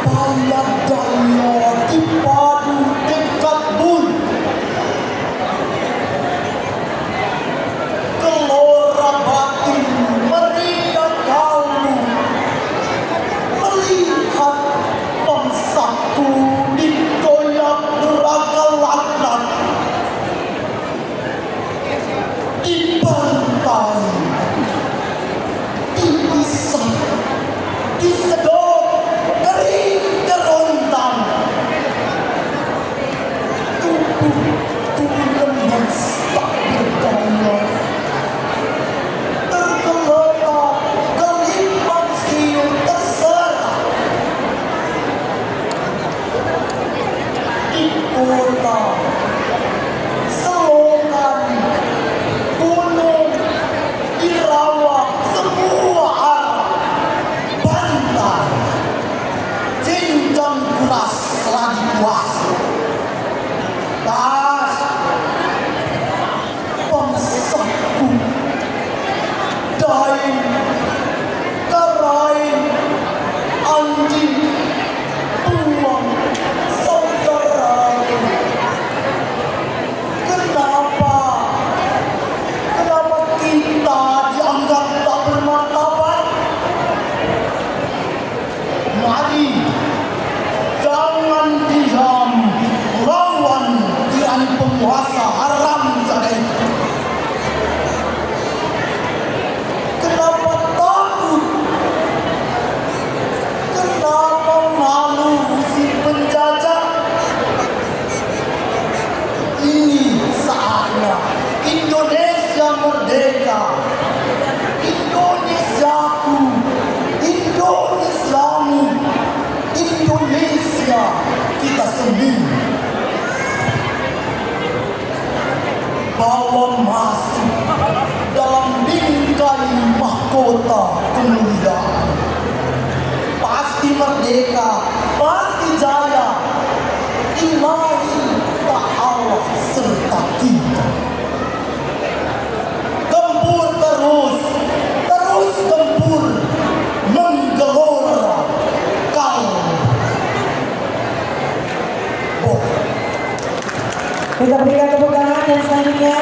daya dipadu dekat bun, gelora batin meriah kalbu, melihat bangsaku digoyak gerakan dibantai, dipisah, disedot, kering kerontang, tubuh lemas tak berdaya, tergeletak gelimbang siul terserah di kota Selokan, gunung, di rawa, semua arah, pantai, jenjang kuras lagi kuasa. Tas bangsaku, daim, karain, anjing, buang, saudaraku. Kenapa kita dianggap tak bermartabat? Mari, jangan diam, lawan tirani penguasa haram jaga itu. Kenapa takut? Kenapa malu si penjajah? Ini saatnya Indonesia merdeka. Indonesiaku, Indonesiamu, Indonesia kita sendiri. Bawa masuk dalam bingkai mahkota kemuliaan. Pasti merdeka, pasti jaya. Ilahi tak Allah serta kita. Gempur terus gempur, menggelora kalbu. Kita berikan tepuk tangan yang selanjutnya.